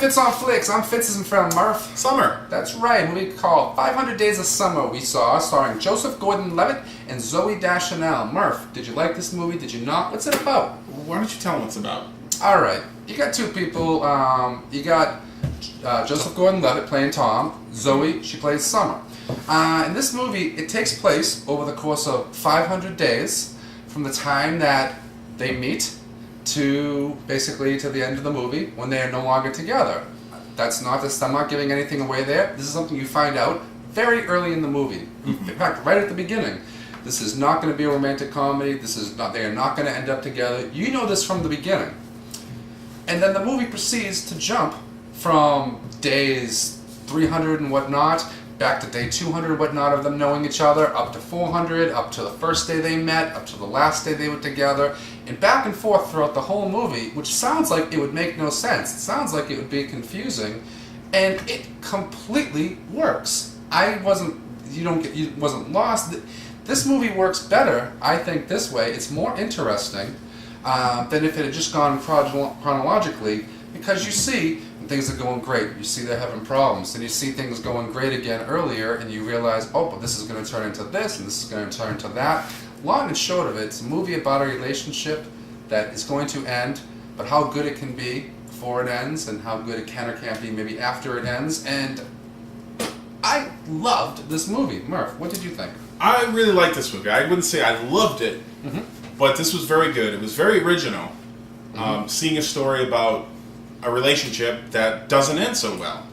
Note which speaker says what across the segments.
Speaker 1: Fitz on Flix. I'm Fitz's friend Murph.
Speaker 2: Summer.
Speaker 1: That's right. A movie called 500 Days of Summer we saw, starring Joseph Gordon-Levitt and Zooey Deschanel. Murph, did you like this movie? Did you not? What's it about?
Speaker 2: Why don't you tell them what it's about?
Speaker 1: All right. You got two people. You got Joseph Gordon-Levitt playing Tom. Zooey, she plays Summer. In this movie, it takes place over the course of 500 days from the time that they meet to basically to the end of the movie when they are no longer together. That's not this. I'm not giving anything away there. This is something you find out very early in the movie. In fact, right at the beginning. This is not going to be a romantic comedy. This is not. They are not going to end up together. You know this from the beginning. And then the movie proceeds to jump from days 300 and whatnot back to day 200 and whatnot of them knowing each other, up to 400, up to the first day they met, up to the last day they were together, and back and forth throughout the whole movie, which sounds like it would make no sense. It sounds like it would be confusing, and it completely works. wasn't lost. This movie works better, I think, this way. It's more interesting than if it had just gone chronologically, because you see things are going great. You see they're having problems. Then you see things going great again earlier, and you realize, oh, but this is going to turn into this, and this is going to turn into that. Long and short of it, it's a movie about a relationship that is going to end, but how good it can be before it ends, and how good it can or can't be maybe after it ends. And I loved this movie. Murph, what did you think?
Speaker 2: I really liked this movie. I wouldn't say I loved it, but this was very good. It was very original. Seeing a story about a relationship that doesn't end so well.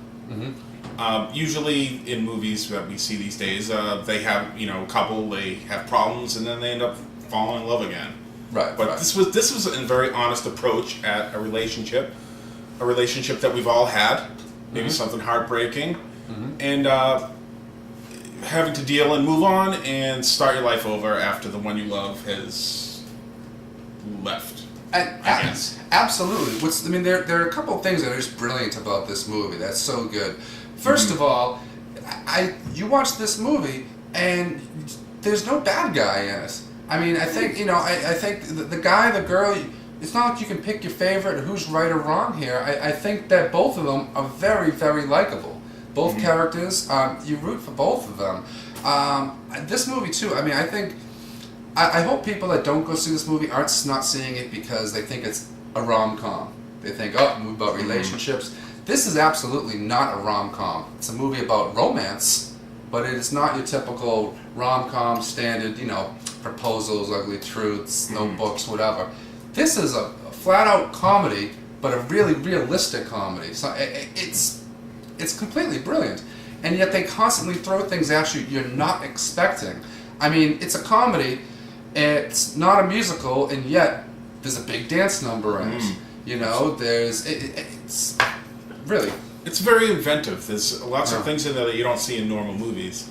Speaker 2: Usually in movies that we see these days, they have a couple, they have problems, and then they end up falling in love again.
Speaker 1: Right.
Speaker 2: But this was a very honest approach at a relationship that we've all had, maybe something heartbreaking, and having to deal and move on and start your life over after the one you love has left.
Speaker 1: Absolutely. There are a couple of things that are just brilliant about this movie. That's so good. First of all, you watch this movie and there's no bad guy in it. I think I think the guy, the girl. It's not like you can pick your favorite or who's right or wrong here. I think that both of them are very, very likable. Both characters, you root for both of them. This movie too. I think. I hope people that don't go see this movie aren't not seeing it because they think it's a rom-com. They think, oh, a movie about relationships. This is absolutely not a rom-com. It's a movie about romance, but it is not your typical rom-com standard, proposals, ugly truths, notebooks, whatever. This is a flat-out comedy, but a really realistic comedy. So it's completely brilliant. And yet they constantly throw things at you you're not expecting. It's a comedy. It's not a musical, and yet there's a big dance number in it. It's really. It's
Speaker 2: very inventive. There's lots of things in there that you don't see in normal movies,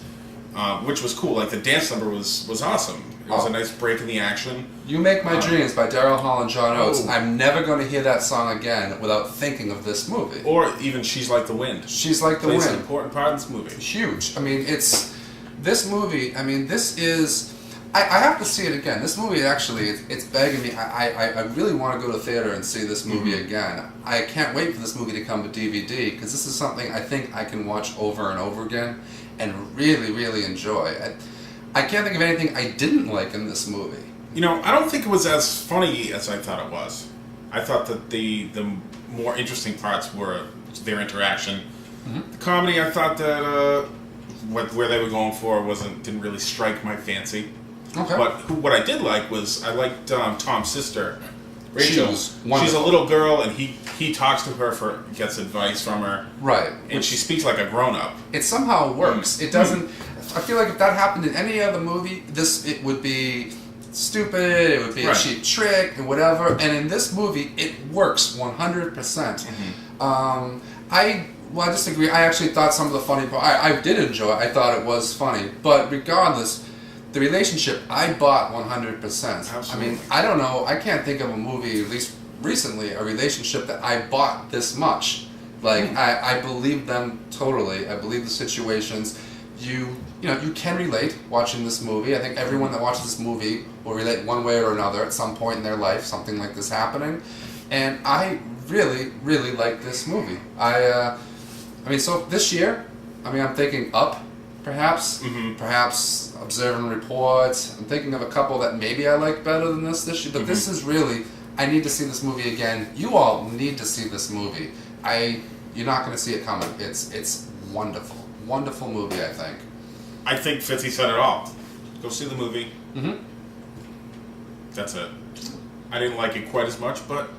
Speaker 2: which was cool. Like the dance number was awesome. It was a nice break in the action.
Speaker 1: You Make My Dreams by Daryl Hall and John Oates. I'm never going to hear that song again without thinking of this movie.
Speaker 2: Or even She's Like the Wind.
Speaker 1: She's Like the Wind.
Speaker 2: Plays an important part in this movie.
Speaker 1: Huge. It's this movie. This is. I have to see it again. This movie actually, it's begging me. I really want to go to theater and see this movie again. I can't wait for this movie to come to DVD because this is something I think I can watch over and over again and really, really enjoy. I can't think of anything I didn't like in this movie.
Speaker 2: I don't think it was as funny as I thought it was. I thought that the more interesting parts were their interaction. The comedy, I thought that where they were going for didn't really strike my fancy.
Speaker 1: Okay.
Speaker 2: But what I did like was I liked Tom's sister, Rachel.
Speaker 1: She's
Speaker 2: a little girl, and he talks to her gets advice from her.
Speaker 1: Right.
Speaker 2: And she speaks like a grown-up.
Speaker 1: It somehow works. It doesn't. I feel like if that happened in any other movie, it would be stupid. It would be a cheap trick and whatever. And in this movie, it works 100%. I disagree. I actually thought some of the funny parts. I did enjoy it. I thought it was funny. But regardless. The relationship, I bought 100%.
Speaker 2: Absolutely.
Speaker 1: I don't know. I can't think of a movie, at least recently, a relationship that I bought this much. I believe them totally. I believe the situations. You can relate watching this movie. I think everyone that watches this movie will relate one way or another at some point in their life, something like this happening. And I really, really like this movie. I mean, so this year, I mean, I'm thinking Up, perhaps. Perhaps Observe and Report. I'm thinking of a couple that maybe I like better than this year. But this is really, I need to see this movie again. You all need to see this movie. You're not going to see it coming. It's wonderful. Wonderful movie, I think.
Speaker 2: I think Fitzy said it all. Go see the movie. That's it. I didn't like it quite as much, but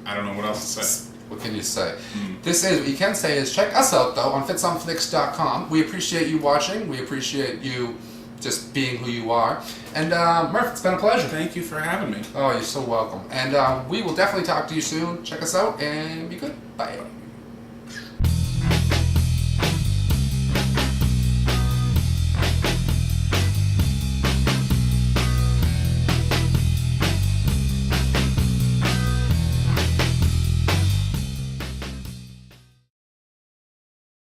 Speaker 2: I don't know what else to say.
Speaker 1: What can you say? What you can say is check us out, though, on fitzonflix.com. We appreciate you watching. We appreciate you just being who you are. And Murph, it's been a pleasure.
Speaker 2: Thank you for having me.
Speaker 1: Oh, you're so welcome. And we will definitely talk to you soon. Check us out and be good. Bye.